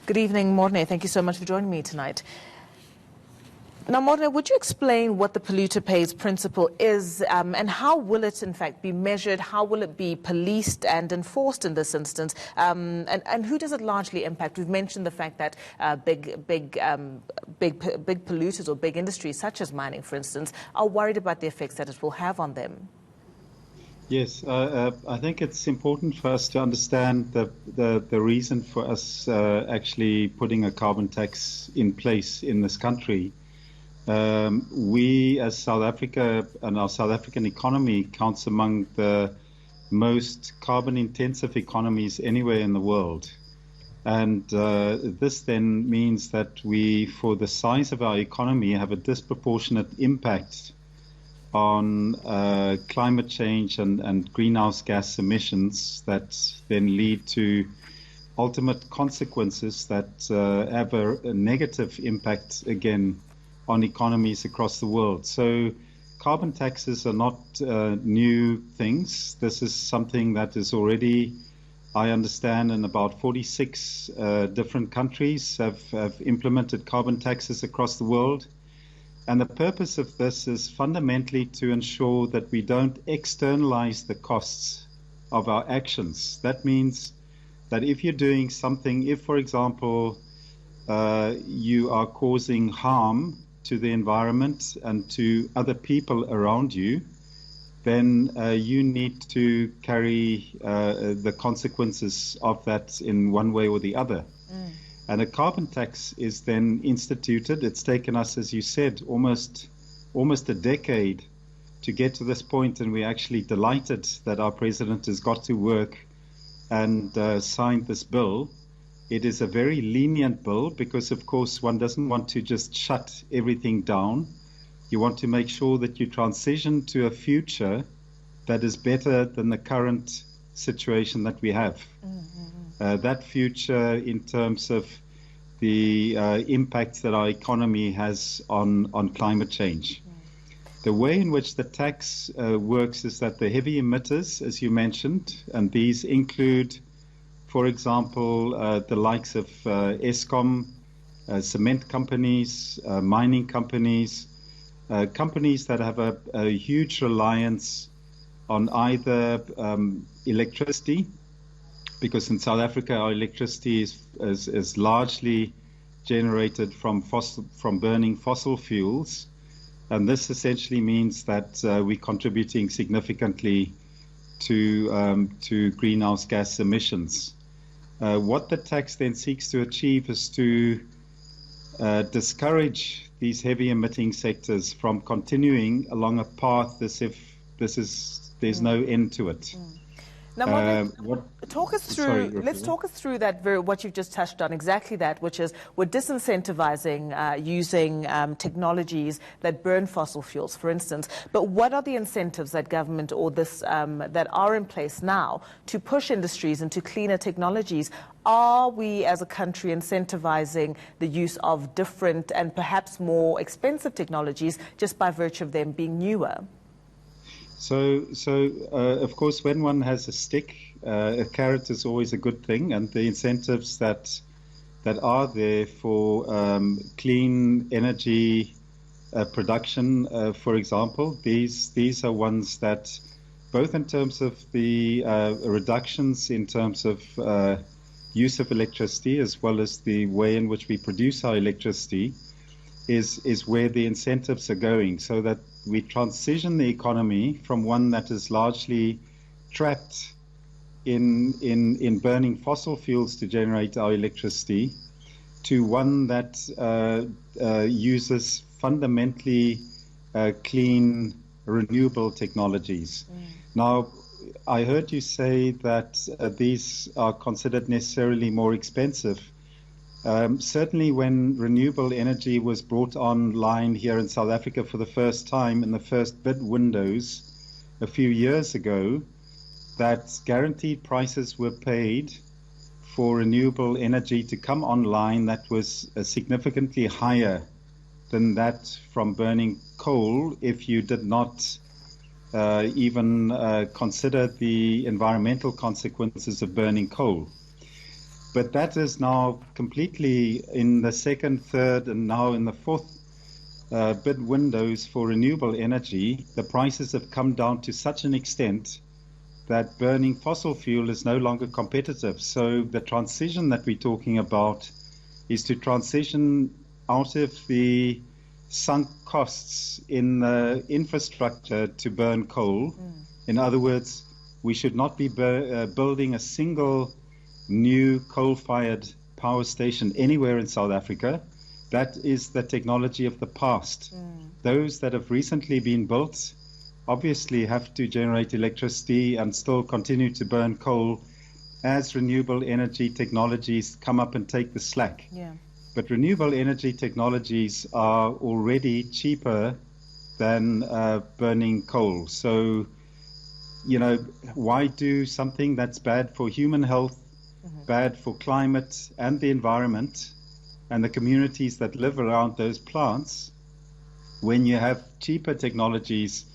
Good evening, Morne. Thank you so much for joining me tonight. Now, Morne, would you explain what the polluter pays principle is and how will it, in fact, be measured? How will it be policed and enforced in this instance? And who does it largely impact? We've mentioned the fact that big polluters or big industries, such as mining, for instance, are worried about the effects that it will have on them. Yes, I think it's important for us to understand the reason for us actually putting a carbon tax in place in this country. We, as South Africa, and our South African economy counts among the most carbon-intensive economies anywhere in the world. And this then means that we, for the size of our economy, have a disproportionate impact on climate change and greenhouse gas emissions that then lead to ultimate consequences that have a negative impact, again, on economies across the world. So carbon taxes are not new things. This is something that is already, I understand, in about 46 different countries have implemented carbon taxes across the world. And the purpose of this is fundamentally to ensure that we don't externalize the costs of our actions. That means that if you're doing something, if, for example, you are causing harm to the environment and to other people around you, then you need to carry the consequences of that in one way or the other. And a carbon tax is then instituted. It's taken us, as you said, almost a decade to get to this point, and we're actually delighted that our president has got to work and signed this bill. It is a very lenient bill because, of course, one doesn't want to just shut everything down. You want to make sure that you transition to a future that is better than the current situation that we have. That future in terms of the impact that our economy has on climate change. The way in which the tax works is that the heavy emitters, as you mentioned, and these include, for example, the likes of Eskom, cement companies, mining companies, companies that have a huge reliance on either electricity, because in South Africa our electricity is largely generated from burning fossil fuels, and this essentially means that we're contributing significantly to greenhouse gas emissions. What the tax then seeks to achieve is to discourage these heavy emitting sectors from continuing along a path as if there's no end to it. Now, talk us through. Let's talk us through that. What you've just touched on, exactly that, which is we're disincentivizing using technologies that burn fossil fuels, for instance. But what are the incentives that government or this that are in place now to push industries into cleaner technologies? Are we, as a country, incentivizing the use of different and perhaps more expensive technologies just by virtue of them being newer? So of course, when one has a stick, a carrot is always a good thing, and the incentives that are there for clean energy production, for example, these are ones that, both in terms of the reductions in terms of use of electricity, as well as the way in which we produce our electricity, is where the incentives are going, so that we transition the economy from one that is largely trapped in burning fossil fuels to generate our electricity to one that uses fundamentally clean, renewable technologies. Now, I heard you say that these are considered necessarily more expensive. Certainly when renewable energy was brought online here in South Africa for the first time in the first bid windows a few years ago, that guaranteed prices were paid for renewable energy to come online that was significantly higher than that from burning coal if you did not even consider the environmental consequences of burning coal. But that is now completely in the second, third, and now in the fourth bid windows for renewable energy. The prices have come down to such an extent that burning fossil fuel is no longer competitive. So the transition that we're talking about is to transition out of the sunk costs in the infrastructure to burn coal. In other words, we should not be building a single new coal-fired power station anywhere in South Africa. That is the technology of the past. Those that have recently been built obviously have to generate electricity and still continue to burn coal as renewable energy technologies come up and take the slack. Yeah. But renewable energy technologies are already cheaper than burning coal. So, why do something that's bad for human health, bad for climate and the environment and the communities that live around those plants, when you have cheaper technologies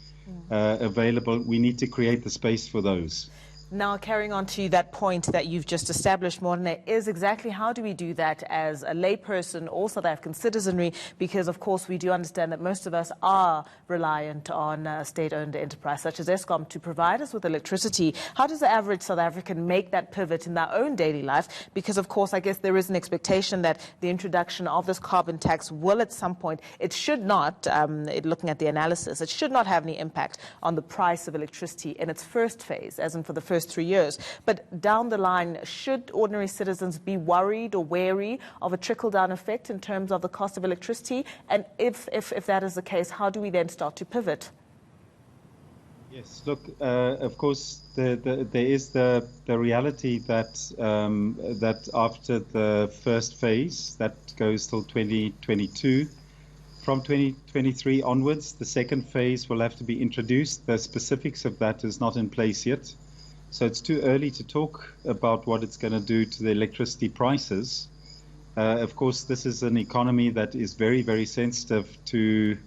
available? We need to create the space for those. Now, carrying on to that point that you've just established, Morne, is exactly how do we do that as a layperson or South African citizenry? Because, of course, we do understand that most of us are reliant on state-owned enterprise such as Eskom to provide us with electricity. How does the average South African make that pivot in their own daily life? Because, of course, I guess there is an expectation that the introduction of this carbon tax will at some point, it should not, looking at the analysis, it should not have any impact on the price of electricity in its first phase, as in for the first 3 years. But down the line, should ordinary citizens be worried or wary of a trickle-down effect in terms of the cost of electricity? And if that is the case, how do we then start to pivot? Yes, look, of course, there is the reality that that after the first phase, that goes till 2022, from 2023 onwards, the second phase will have to be introduced. The specifics of that is not in place yet. So it's too early to talk about what it's going to do to the electricity prices. Of course, this is an economy that is very, very sensitive to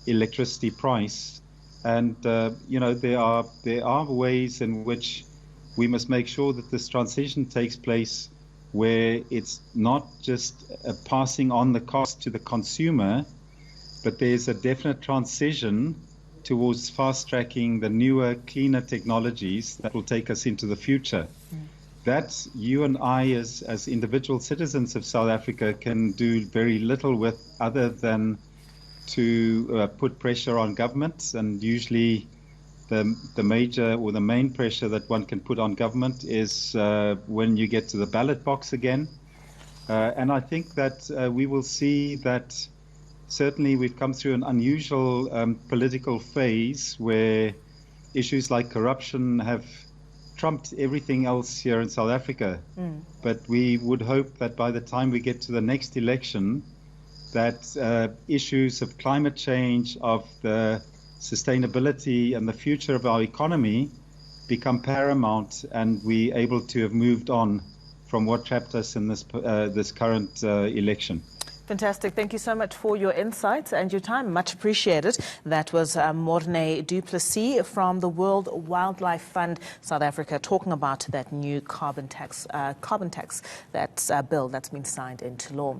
electricity price. And, there are ways in which we must make sure that this transition takes place where it's not just passing on the cost to the consumer, but there's a definite transition towards fast-tracking the newer, cleaner technologies that will take us into the future. That you and I, as individual citizens of South Africa, can do very little with other than to put pressure on government. And usually the major or the main pressure that one can put on government is when you get to the ballot box again. And I think that we will see that certainly we've come through an unusual political phase where issues like corruption have trumped everything else here in South Africa. But we would hope that by the time we get to the next election, that issues of climate change, of the sustainability and the future of our economy become paramount, and we're able to have moved on from what trapped us in this current election. Fantastic. Thank you so much for your insights and your time. Much appreciated. That was Morne du Plessis from the World Wildlife Fund South Africa talking about that new carbon tax, that bill that's been signed into law.